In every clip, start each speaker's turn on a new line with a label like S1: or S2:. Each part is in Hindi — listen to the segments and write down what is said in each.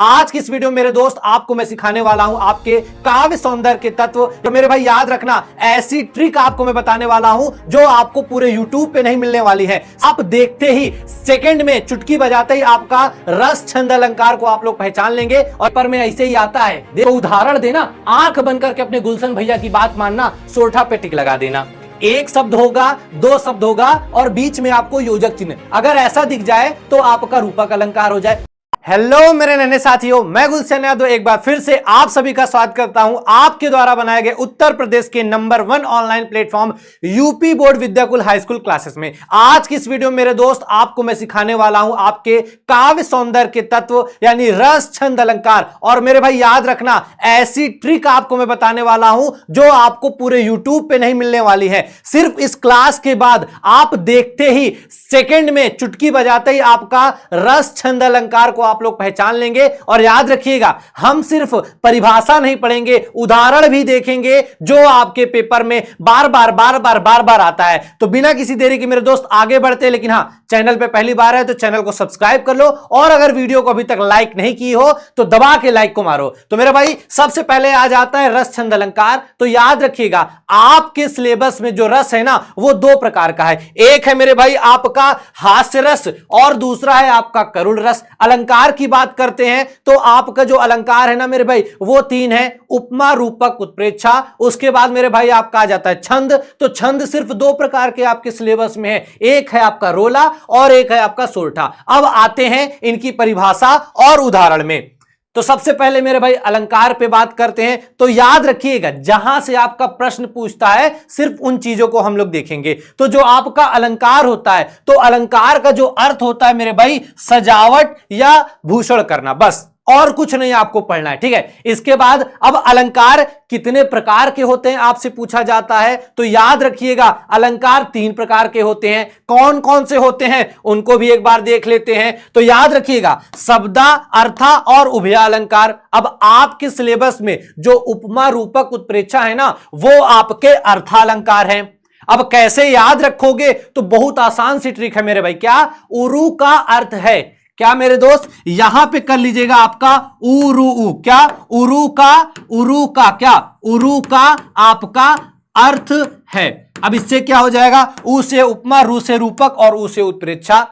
S1: आज की इस वीडियो में मेरे दोस्त आपको मैं सिखाने वाला हूं आपके काव्य सौंदर्य के तत्व। तो मेरे भाई याद रखना, ऐसी ट्रिक आपको मैं बताने वाला हूं जो आपको पूरे YouTube पे नहीं मिलने वाली है। आप देखते ही सेकंड में चुटकी बजाते ही आपका रस छंद अलंकार को आप लोग पहचान लेंगे। और पर में ऐसे ही आता है, देखो उदाहरण देना, आंख बंद करके अपने गुलशन भैया की बात मानना, सोठा पे टिक लगा देना। एक शब्द होगा, दो शब्द होगा और बीच में आपको योजक चिन्ह, अगर ऐसा दिख जाए तो आपका रूपक अलंकार हो जाए। हेलो मेरे नन्हे साथियों, मैं गुलशन यादव एक बार फिर से आप सभी का स्वागत करता हूं आपके द्वारा बनाए गए उत्तर प्रदेश के number 1 online platform UP board Vidyakul high school classes में। आज की इस वीडियो में मेरे दोस्त आपको मैं सिखाने वाला हूं आपके काव्य सौंदर्य के तत्व यानी रस छंद अलंकार। और मेरे भाई याद रखना, ऐसी ट्रिक आपको मैं बताने वाला हूं जो आपको पूरे यूट्यूब पे नहीं मिलने वाली है। सिर्फ इस क्लास के बाद आप देखते ही सेकेंड में चुटकी बजाते ही आपका रस छंद अलंकार को आप लोग पहचान लेंगे। और याद रखिएगा, हम सिर्फ परिभाषा नहीं पढ़ेंगे, उदाहरण भी देखेंगे जो आपके पेपर में बार बार आता है। तो बिना किसी देरी के मेरे दोस्त आगे बढ़ते हैं। लेकिन हां, चैनल पे पहली बार है तो चैनल को सब्सक्राइब कर लो, और अगर वीडियो को अभी तक लाइक नहीं की हो तो दबा के लाइक को मारो। तो मेरे भाई सबसे पहले आ जाता है रस छंद अलंकार। तो याद रखिएगा, आपके सिलेबस में जो रस है ना, वो दो प्रकार का है। एक है मेरे भाई आपका हास्य रस और दूसरा है आपका करुण रस। अलंकार की बात करते हैं तो आपका जो अलंकार है ना मेरे भाई, वो तीन है: उपमा, रूपक, उत्प्रेक्षा। उसके बाद मेरे भाई आपका आ जाता है छंद। तो छंद सिर्फ दो प्रकार के आपके सिलेबस में है, एक है आपका रोला और एक है आपका सोरठा। अब आते हैं इनकी परिभाषा और उदाहरण में। तो सबसे पहले मेरे भाई अलंकार पे बात करते हैं। तो याद रखिएगा, जहां से आपका प्रश्न पूछता है सिर्फ उन चीजों को हम लोग देखेंगे। तो जो आपका अलंकार होता है, तो अलंकार का जो अर्थ होता है मेरे भाई, सजावट या भूषण करना, बस, और कुछ नहीं आपको पढ़ना है, ठीक है। इसके बाद अब अलंकार कितने प्रकार के होते हैं आपसे पूछा जाता है। तो याद रखिएगा, अलंकार तीन प्रकार के होते हैं। कौन कौन से होते हैं उनको भी एक बार देख लेते हैं। तो याद रखिएगा, शब्दा, अर्था और उभया अलंकार। अब आपके सिलेबस में जो उपमा, रूपक, उत्प्रेक्षा है ना, वो आपके अर्थालंकार हैं। अब कैसे याद रखोगे, तो बहुत आसान सी ट्रिक है मेरे भाई। क्या? उरु का अर्थ है क्या मेरे दोस्त? यहां पे कर लीजिएगा आपका उरु। क्या? उरु का क्या? उरु का आपका अर्थ है। अब इससे क्या हो जाएगा? उ से उपमा, रू से रूपक और उ से उत्प्रेक्षा।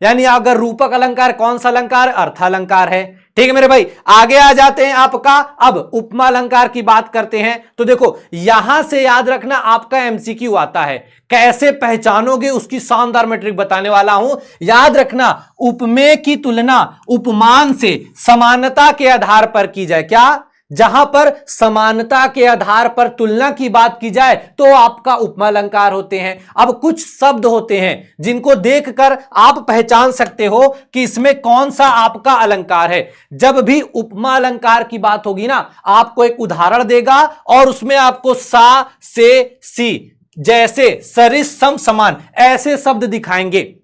S1: यानी अगर रूपक अलंकार कौन सा अलंकार? अर्थालंकार है। ठीक है मेरे भाई, आगे आ जाते हैं आपका। अब उपमा अलंकार की बात करते हैं। तो देखो, यहां से याद रखना आपका एमसीक्यू आता है। कैसे पहचानोगे उसकी शानदार मैं ट्रिक बताने वाला हूं। याद रखना, उपमेय की तुलना उपमान से समानता के आधार पर की जाए। क्या? जहां पर समानता के आधार पर तुलना की बात की जाए तो आपका उपमा अलंकार होते हैं। अब कुछ शब्द होते हैं जिनको देखकर आप पहचान सकते हो कि इसमें कौन सा आपका अलंकार है। जब भी उपमा अलंकार की बात होगी ना, आपको एक उदाहरण देगा और उसमें आपको सा, से, सी जैसे सरिस, सम, समान ऐसे शब्द दिखाएंगे।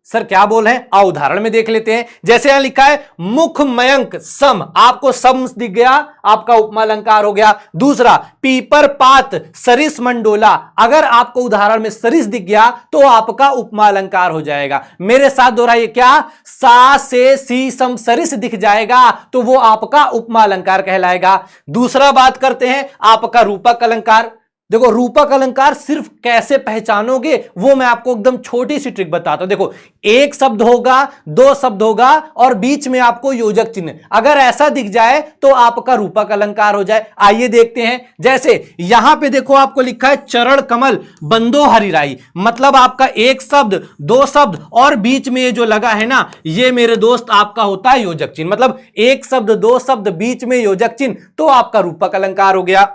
S1: सर क्या बोल है? आ उदाहरण में देख लेते हैं। जैसे यहां लिखा है मुख, मयंक, सम, आपको सम दिख गया, आपका उपमा अलंकार हो गया। दूसरा, पीपर, पात, सरिस, मंडोला, अगर आपको उदाहरण में सरिस दिख गया तो आपका उपमा अलंकार हो जाएगा। मेरे साथ दोहराइए, क्या? सा, से, सी, सम, सरिस दिख जाएगा तो वो आपका उपमा अलंकार कहलाएगा। दूसरा बात करते हैं आपका रूपक अलंकार। देखो, रूपक अलंकार सिर्फ कैसे पहचानोगे वो मैं आपको एकदम छोटी सी ट्रिक बताता हूं। देखो, एक शब्द होगा, दो शब्द होगा और बीच में आपको योजक चिन्ह, अगर ऐसा दिख जाए तो आपका रूपक अलंकार हो जाए। आइए देखते हैं। जैसे यहां पे देखो, आपको लिखा है चरण कमल बंदो हरिराई, मतलब आपका एक शब्द, दो शब्द और बीच में ये जो लगा है ना, ये मेरे दोस्त आपका होता है योजक चिन्ह। मतलब एक शब्द, दो शब्द, बीच में योजक चिन्ह, तो आपका रूपक अलंकार हो गया।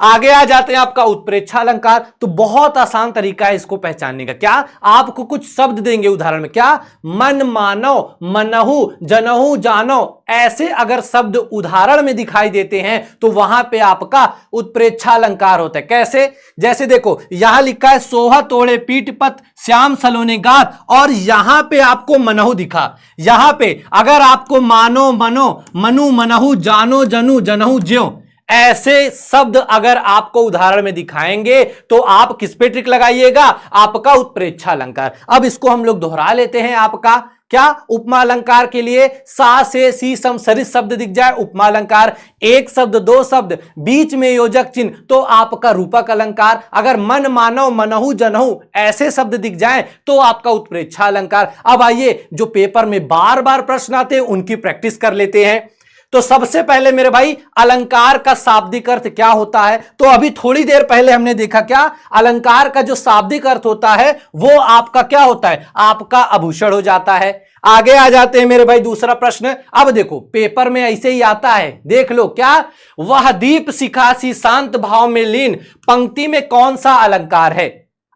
S1: आगे आ जाते हैं आपका उत्प्रेक्षा अलंकार। तो बहुत आसान तरीका है इसको पहचानने का। क्या? आपको कुछ शब्द देंगे उदाहरण में। क्या? मन, मानो, मनहु, जनहु, जानो, ऐसे अगर शब्द उदाहरण में दिखाई देते हैं तो वहां पे आपका उत्प्रेक्षा अलंकार होता है। कैसे? जैसे देखो, यहां लिखा है सोहा तोड़े पीठ पत, श्याम सलोने गात, और यहां पे आपको मनहु दिखा। यहां पे अगर आपको मानो, मनो, मनु, मनहु, जानो, जनु, जनहु, ज्यो ऐसे शब्द अगर आपको उदाहरण में दिखाएंगे तो आप किस पे ट्रिक लगाइएगा? आपका उत्प्रेक्षा अलंकार। अब इसको हम लोग दोहरा लेते हैं। आपका क्या उपमा अलंकार के लिए सा से सी सम सरिस शब्द दिख जाए, उपमा अलंकार। एक शब्द दो शब्द बीच में योजक चिन्ह तो आपका रूपक अलंकार। अगर मन मानव मनहु जनहु ऐसे शब्द दिख जाए तो आपका उत्प्रेक्षा अलंकार। अब आइए जो पेपर में बार बार प्रश्न आते हैं उनकी प्रैक्टिस कर लेते हैं। तो सबसे पहले मेरे भाई अलंकार का शाब्दिक अर्थ क्या होता है? तो अभी थोड़ी देर पहले हमने देखा क्या अलंकार का जो शाब्दिक अर्थ होता है वो आपका क्या होता है? आपका आभूषण हो जाता है। आगे आ जाते हैं मेरे भाई दूसरा प्रश्न। अब देखो पेपर में ऐसे ही आता है, देख लो क्या, वह दीप शिखा सी शांत भाव में लीन पंक्ति में कौन सा अलंकार है?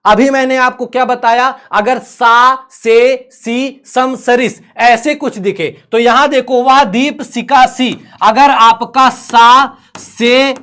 S1: अभी मैंने आपको क्या बताया? अगर सा से सी सम सरिस ऐसे कुछ दिखे तो यहां देखो वह दीप शिखा सी, अगर आपका सा से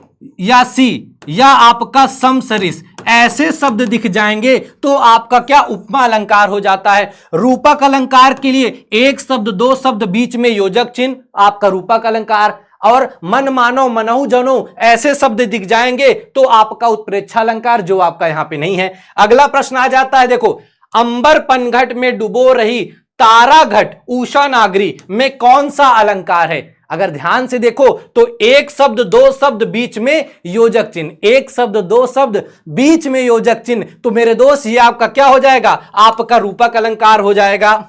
S1: या सी या आपका सम सरिस ऐसे शब्द दिख जाएंगे तो आपका क्या उपमा अलंकार हो जाता है। रूपक अलंकार के लिए एक शब्द दो शब्द बीच में योजक चिन्ह आपका रूपक अलंकार, और मन मानो मनहु जनो ऐसे शब्द दिख जाएंगे तो आपका उत्प्रेक्षा अलंकार, जो आपका यहां पे नहीं है। अगला प्रश्न आ जाता है, देखो अंबर पनघट में डुबो रही तारा घट उषा नागरी में कौन सा अलंकार है? अगर ध्यान से देखो तो एक शब्द दो शब्द बीच में योजक चिन्ह, एक शब्द दो शब्द बीच में योजक चिन्ह, तो मेरे दोस्त ये आपका क्या हो जाएगा? आपका रूपक अलंकार हो जाएगा।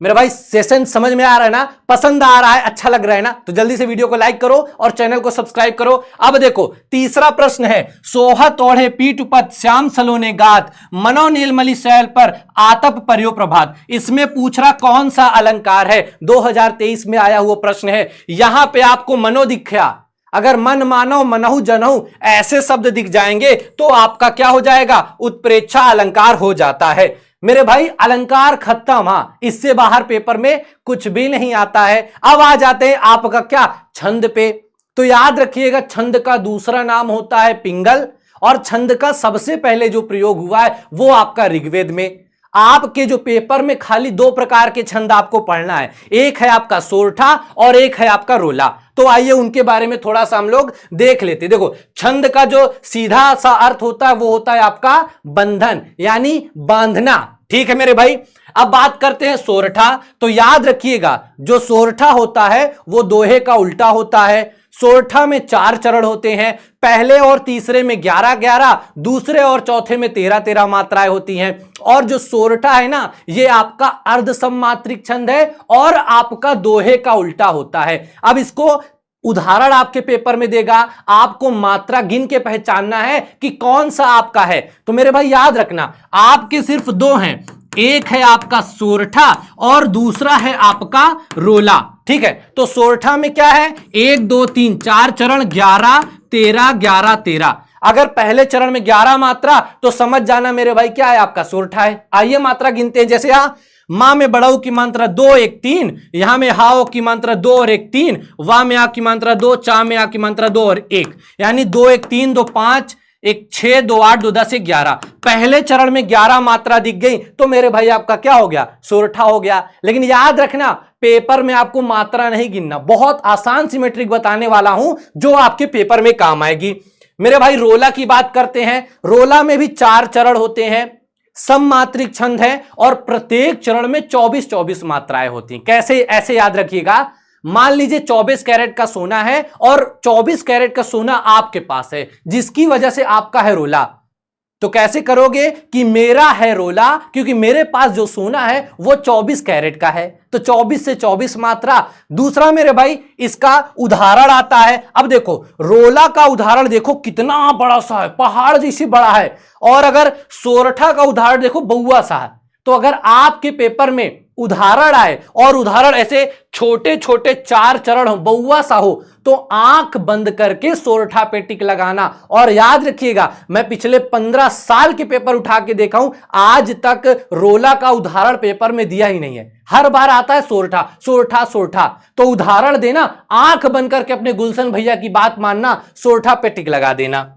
S1: मेरा भाई सेशन समझ में आ रहा है ना? पसंद आ रहा है, अच्छा लग रहा है ना? तो जल्दी से वीडियो को लाइक करो और चैनल को सब्सक्राइब करो। अब देखो तीसरा प्रश्न है, सोहत ओढ़े पीठ उपत श्याम सलोने गात मनो नीलमणि शैल पर आतप पर्यो प्रभात। इसमें पूछ रहा कौन सा अलंकार है? 2023 में आया हुआ प्रश्न है। यहां पे आपको मनो दिखा, अगर मन मानव मनहु जनहु ऐसे शब्द दिख जाएंगे तो आपका क्या हो जाएगा? उत्प्रेक्षा अलंकार हो जाता है। मेरे भाई अलंकार खत्म। हां, इससे बाहर पेपर में कुछ भी नहीं आता है। अब आ जाते हैं आपका क्या छंद पे। तो याद रखिएगा छंद का दूसरा नाम होता है पिंगल, और छंद का सबसे पहले जो प्रयोग हुआ है वो आपका ऋग्वेद में। आपके जो पेपर में खाली दो प्रकार के छंद आपको पढ़ना है, एक है आपका सोरठा और एक है आपका रोला। तो आइए उनके बारे में थोड़ा सा हम लोग देख लेते हैं। देखो छंद का जो सीधा सा अर्थ होता है वो होता है आपका बंधन, यानी बांधना। ठीक है मेरे भाई। अब बात करते हैं सोरठा। तो याद रखिएगा जो सोरठा होता है वो दोहे का उल्टा होता है। सोरठा में 4 चरण होते हैं, पहले और तीसरे में 11-11, दूसरे और चौथे में 13-13 मात्राएं होती हैं। और जो सोरठा है ना ये आपका अर्ध सममात्रिक छंद है और आपका दोहे का उल्टा होता है। अब इसको उदाहरण आपके पेपर में देगा, आपको मात्रा गिन के पहचानना है कि कौन सा आपका है। तो मेरे भाई याद रखना आपके सिर्फ दो हैं, एक है आपका सोरठा और दूसरा है आपका रोला। ठीक है, तो सोरठा में क्या है? 1 2 3 4 चरण, 11 13 11 13। अगर पहले चरण में 11 मात्रा तो समझ जाना मेरे भाई क्या है? आपका सोरठा है। आइए मात्रा गिनते हैं। जैसे यहां मां में बड़ाऊ की मात्रा 2 1 3, यहां में हाओ की मात्रा 2 और 1 3, वा में आ की मात्रा 2, चा में आ की मात्रा 2 और 1, यानी 2 1 3 2 5 1 6 2 8 2 10 11। पहले चरण में 11 मात्रा दिख गई तो मेरे भाई आपका क्या हो गया? सोरठा हो गया। लेकिन याद रखना पेपर में आपको मात्रा नहीं गिनना, बहुत आसान सिमेट्रिक बताने वाला हूं जो आपके पेपर में काम आएगी। मेरे भाई रोला की बात करते हैं। रोला में भी 4 चरण होते हैं, सममात्रिक छंद है और प्रत्येक चरण में 24-24 मात्राएं होती हैं। कैसे? ऐसे याद रखिएगा, मान लीजिए 24 कैरेट का सोना है और 24 कैरेट का सोना आपके पास है, जिसकी वजह से आपका है रोला। तो कैसे करोगे कि मेरा है रोला, क्योंकि मेरे पास जो सोना है वो 24 कैरेट का है, तो 24 से 24 मात्रा। दूसरा मेरे भाई इसका उदाहरण आता है। अब देखो रोला का उदाहरण देखो कितना बड़ा सा है, पहाड़ जैसी बड़ा है। और अगर सोरठा का उदाहरण देखो बउआ सा है। तो अगर आपके पेपर में उदाहरण आए और उदाहरण ऐसे छोटे छोटे 4 चरण हो, बउआ सा हो, तो आंख बंद करके सोरठा पे टिक लगाना। और याद रखिएगा मैं पिछले 15 साल के पेपर उठा के देखा हूं, आज तक रोला का उदाहरण पेपर में दिया ही नहीं है। हर बार आता है सोरठा सोरठा सोरठा। तो उदाहरण देना, आंख बंद करके अपने गुलशन भैया की बात मानना, सोरठा पे टिक लगा देना।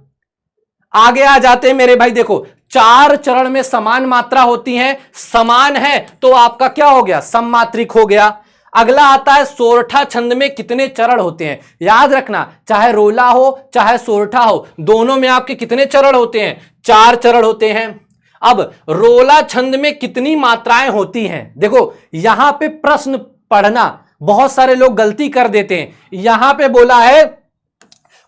S1: आगे आ जाते हैं मेरे भाई। देखो 4 चरण में समान मात्रा होती है, समान है तो आपका क्या हो गया? सममात्रिक हो गया। अगला आता है सोरठा छंद में कितने चरण होते हैं। याद रखना, चाहे रोला हो चाहे सोरठा हो, दोनों में आपके कितने चरण होते हैं, 4 चरण होते हैं। अब रोला छंद में कितनी मात्राएं होती हैं। देखो यहां पे प्रश्न पढ़ना बहुत सारे लोग गलती कर देते हैं। यहां पे बोला है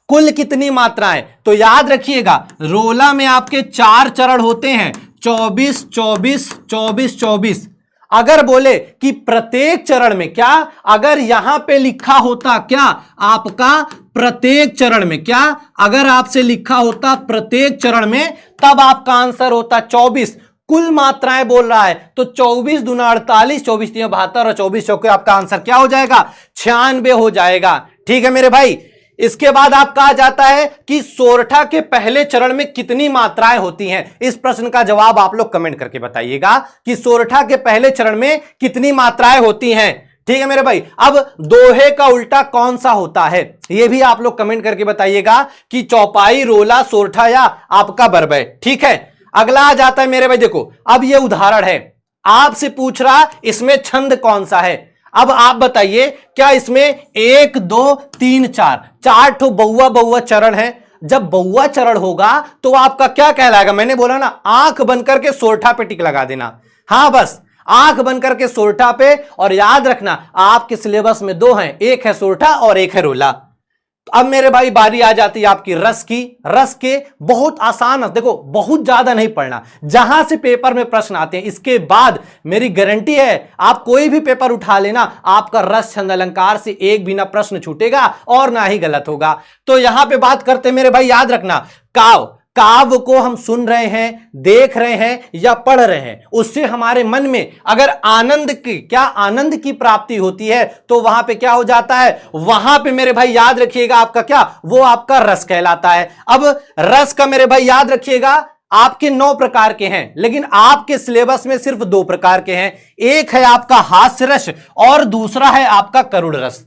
S1: कुल कितनी मात्राएं, तो याद रखिएगा रोला में आपके 4 चरण होते हैं, 24 24 24 24। अगर बोले कि प्रत्येक चरण में, क्या अगर यहां पे लिखा होता क्या आपका प्रत्येक चरण में, क्या अगर आपसे लिखा होता प्रत्येक चरण में, तब आपका आंसर होता 24। कुल मात्राएं बोल रहा है तो 24 दूना 48, 24 तीन 72 और 24 चौके आपका आंसर क्या हो जाएगा, 96 हो जाएगा। ठीक है मेरे भाई। इसके बाद आप कहा जाता है कि सोरठा के पहले चरण में कितनी मात्राएं होती हैं। इस प्रश्न का जवाब आप लोग कमेंट करके बताइएगा कि सोरठा के पहले चरण में कितनी मात्राएं होती हैं। ठीक है मेरे भाई। अब दोहे का उल्टा कौन सा होता है, यह भी आप लोग कमेंट करके बताइएगा कि चौपाई, रोला, सोरठा या आपका बरबय। ठीक है। अगला आ जाता है मेरे भाई, देखो अब यह उदाहरण है, आपसे पूछ रहा इसमें छंद कौन सा है। अब आप बताइए क्या इसमें 1 2 3 4 ठो बउआ बउआ चरण है। जब बउआ चरण होगा तो आपका क्या कहलाएगा, मैंने बोला ना आंख बंद करके सोरठा पे टिक लगा देना। हां बस आंख बंद करके सोरठा पे। और याद रखना आपके सिलेबस में 2 हैं, एक है सोरठा और एक है रोला। अब मेरे भाई बारी आ जाती है आपकी रस की। रस के बहुत आसान, देखो बहुत ज्यादा नहीं पढ़ना, जहां से पेपर में प्रश्न आते हैं इसके बाद मेरी गारंटी है आप कोई भी पेपर उठा लेना, आपका रस छंद अलंकार से एक भी ना प्रश्न छूटेगा और ना ही गलत होगा। तो यहां पे बात करते हैं मेरे भाई, याद रखना काव्य को हम सुन रहे हैं, देख रहे हैं या पढ़ रहे हैं, उससे हमारे मन में अगर आनंद की प्राप्ति होती है तो वहां पे क्या हो जाता है, वहां पे मेरे भाई याद रखिएगा आपका क्या, वो आपका रस कहलाता है। अब रस का मेरे भाई याद रखिएगा आपके 9 प्रकार के हैं, लेकिन आपके सिलेबस में सिर्फ 2 प्रकार के हैं। एक है आपका हास्य रस और दूसरा है आपका करुण रस।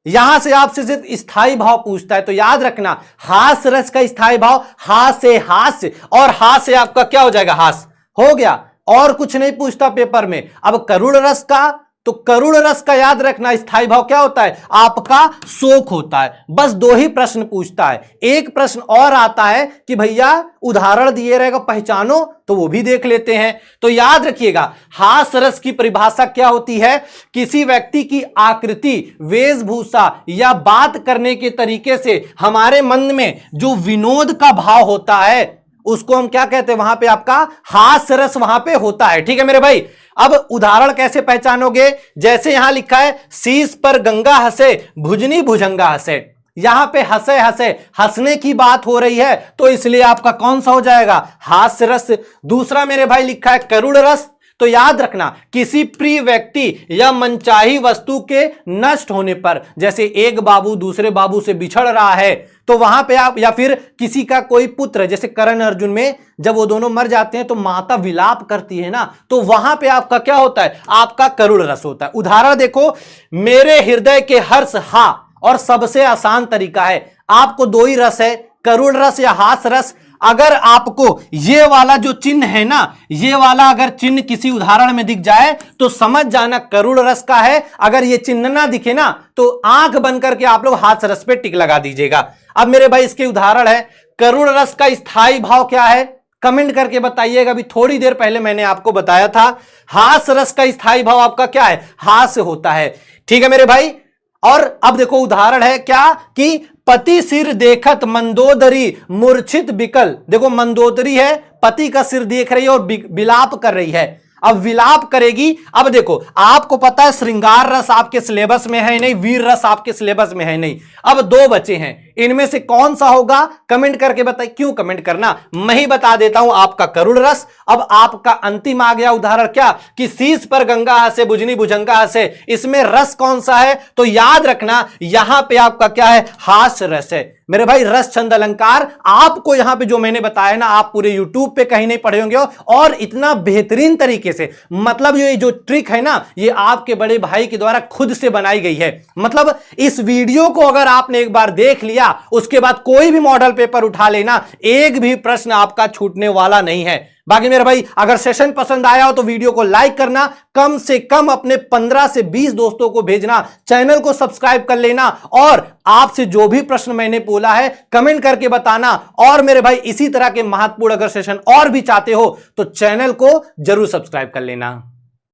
S1: यहां से आपसे सिर्फ स्थायी भाव पूछता है, तो याद रखना हास्य रस का स्थायी भाव हास्य और हास्य आपका क्या हो जाएगा, हास हो गया, और कुछ नहीं पूछता पेपर में। अब करुण रस का, तो करुण रस का याद रखना स्थायी भाव क्या होता है, आपका शोक होता है। बस 2 ही प्रश्न पूछता है। एक प्रश्न और आता है कि भैया उदाहरण दिए रहेगा पहचानो, तो वो भी देख लेते हैं। तो याद रखिएगा हास रस की परिभाषा क्या होती है, किसी व्यक्ति की आकृति, वेशभूषा या बात करने के तरीके से हमारे मन में जो विनोद का भाव होता है उसको हम क्या कहते हैं, वहां पे आपका हास्य रस वहां पे होता है। ठीक है मेरे भाई। अब उदाहरण कैसे पहचानोगे, जैसे यहां लिखा है शीश पर गंगा हंसे भुजनी भुजंगा हंसे, यहां पे हंसे हंसे हंसने की बात हो रही है, तो इसलिए आपका कौन सा हो जाएगा, हास्य रस। दूसरा मेरे भाई लिखा है करुण रस, तो याद रखना किसी प्रिय व्यक्ति या मनचाही वस्तु के नष्ट होने पर, जैसे एक बाबू दूसरे बाबू से बिछड़ रहा है तो वहां पे आप, या फिर किसी का कोई पुत्र, जैसे करण अर्जुन में जब वो दोनों मर जाते हैं तो माता विलाप करती है ना, तो वहां पे आपका क्या होता है, आपका करुण रस होता है। उदाहरण देखो, मेरे हृदय के हर्ष हा, और सबसे आसान तरीका है, आपको 2 ही रस है, करुण रस या हास रस। अगर आपको ये वाला जो चिन्ह है ना, ये वाला अगर चिन्ह किसी उदाहरण में दिख जाए तो समझ जाना करुण रस का है। अगर ये चिन्ह ना दिखे ना तो आंख बंद करके आप लोग हास्य रस पे टिक लगा दीजिएगा। अब मेरे भाई इसके उदाहरण है, करुण रस का स्थायी भाव क्या है, कमेंट करके बताइएगा। अभी थोड़ी देर पहले मैंने आपको बताया था हास्य रस का स्थायी भाव आपका क्या है, हास्य होता है। ठीक है मेरे भाई। और अब देखो उदाहरण है क्या कि पति सिर देखत मंदोदरी मूर्छित बिकल। देखो मंदोदरी है, पति का सिर देख रही है और विलाप कर रही है। अब विलाप करेगी। अब देखो आपको पता है श्रृंगार रस आपके सिलेबस में है नहीं, वीर रस आपके सिलेबस में है नहीं। अब 2 बचे हैं, इनमें से कौन सा होगा, कमेंट करके बताइए। क्यों कमेंट करना, मैं ही बता देता हूं, आपका करुण रस। अब आपका अंतिम आ गया उदाहरण क्या कि शीश पर गंगा हंसे भुजनी भुजंगा हंसे, इसमें रस कौन सा है, तो याद रखना यहां पे आपका क्या है, हास्य रस है। मेरे भाई रस छंद अलंकार आपको यहां पे जो मैंने बताया ना, आप पूरे YouTube पे कहीं नहीं पढ़े होंगे, और इतना बेहतरीन तरीके से, मतलब ये जो ट्रिक है ना, ये आपके बड़े भाई के द्वारा खुद से बनाई गई है। मतलब इस वीडियो को अगर आपने एक बार देख लिया, उसके बाद कोई भी मॉडल पेपर उठा लेना, एक भी प्रश्न आपका छूटने वाला नहीं है। बाकी मेरे भाई अगर सेशन पसंद आया हो तो वीडियो को लाइक करना, कम से कम अपने 15 से 20 दोस्तों को भेजना, चैनल को सब्सक्राइब कर लेना और आपसे जो भी प्रश्न मैंने बोला है कमेंट करके बताना। और मेरे भाई इसी तरह के महत्वपूर्ण अगर सेशन और भी चाहते हो तो चैनल को जरूर सब्सक्राइब कर लेना।